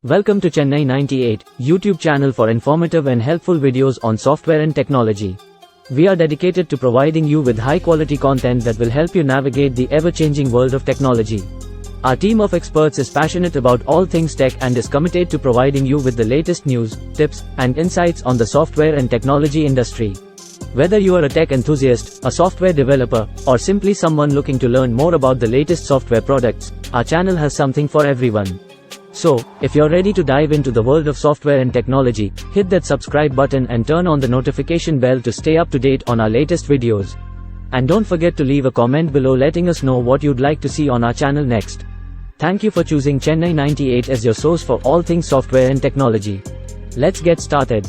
Welcome to Chennai 98, YouTube channel for informative and helpful videos on software and technology. We are dedicated to providing you with high-quality content that will help you navigate the ever-changing world of technology. Our team of experts is passionate about all things tech and is committed to providing you with the latest news, tips, and insights on the software and technology industry. Whether you are a tech enthusiast, a software developer, or simply someone looking to learn more about the latest software products, our channel has something for everyone. So, if you're ready to dive into the world of software and technology, hit that subscribe button and turn on the notification bell to stay up to date on our latest videos. And don't forget to leave a comment below letting us know what you'd like to see on our channel next. Thank you for choosing Chennai 98 as your source for all things software and technology. Let's get started.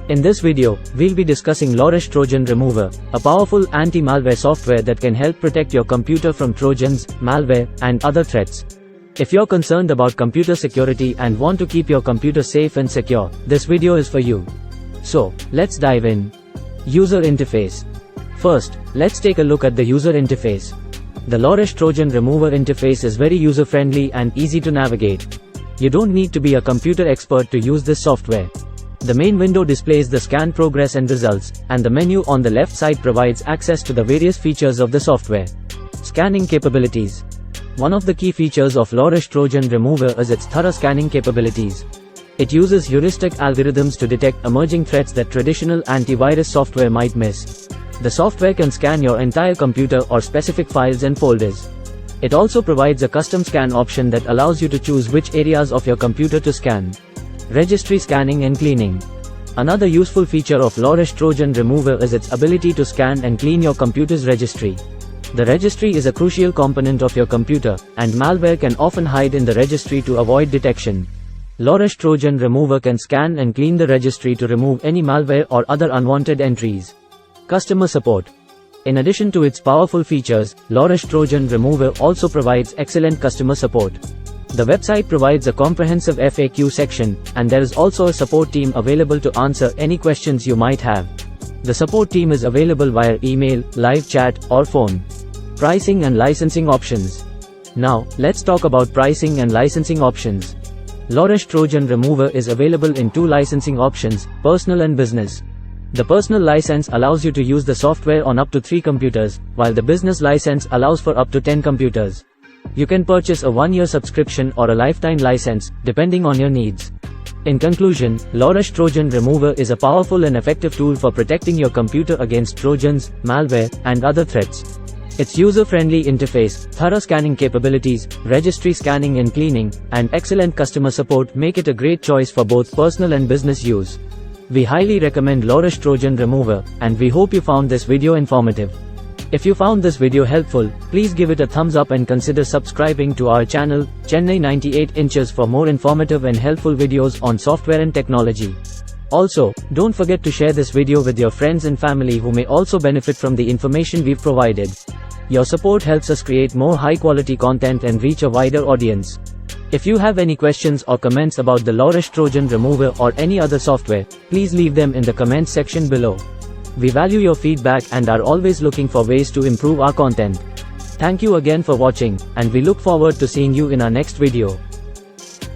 In this video, we'll be discussing Loaris Trojan Remover, a powerful anti-malware software that can help protect your computer from trojans, malware, and other threats. If you're concerned about computer security and want to keep your computer safe and secure, this video is for you. So, let's dive in. User interface. First, let's take a look at the user interface. The Loaris Trojan Remover interface is very user-friendly and easy to navigate. You don't need to be a computer expert to use this software. The main window displays the scan progress and results, and the menu on the left side provides access to the various features of the software. Scanning capabilities. One of the key features of Loaris Trojan Remover is its thorough scanning capabilities. It uses heuristic algorithms to detect emerging threats that traditional antivirus software might miss. The software can scan your entire computer or specific files and folders. It also provides a custom scan option that allows you to choose which areas of your computer to scan. Registry scanning and cleaning. Another useful feature of Loaris Trojan Remover is its ability to scan and clean your computer's registry. The registry is a crucial component of your computer, and malware can often hide in the registry to avoid detection. Loaris Trojan Remover can scan and clean the registry to remove any malware or other unwanted entries. Customer support. In addition to its powerful features, Loaris Trojan Remover also provides excellent customer support. The website provides a comprehensive FAQ section, and there is also a support team available to answer any questions you might have. The support team is available via email, live chat, or phone. Pricing and licensing options. Now, let's talk about pricing and licensing options. Loaris Trojan Remover is available in two licensing options, personal and business. The personal license allows you to use the software on up to 3 computers, while the business license allows for up to 10 computers. You can purchase a 1-year subscription or a lifetime license, depending on your needs. In conclusion, Loaris Trojan Remover is a powerful and effective tool for protecting your computer against trojans, malware, and other threats. Its user-friendly interface, thorough scanning capabilities, registry scanning and cleaning, and excellent customer support make it a great choice for both personal and business use. We highly recommend Loaris Trojan Remover, and we hope you found this video informative. If you found this video helpful, please give it a thumbs up and consider subscribing to our channel, Chennai 98 Inches, for more informative and helpful videos on software and technology. Also, don't forget to share this video with your friends and family who may also benefit from the information we've provided. Your support helps us create more high-quality content and reach a wider audience. If you have any questions or comments about the Loaris Trojan Remover or any other software, please leave them in the comments section below. We value your feedback and are always looking for ways to improve our content. Thank you again for watching, and we look forward to seeing you in our next video.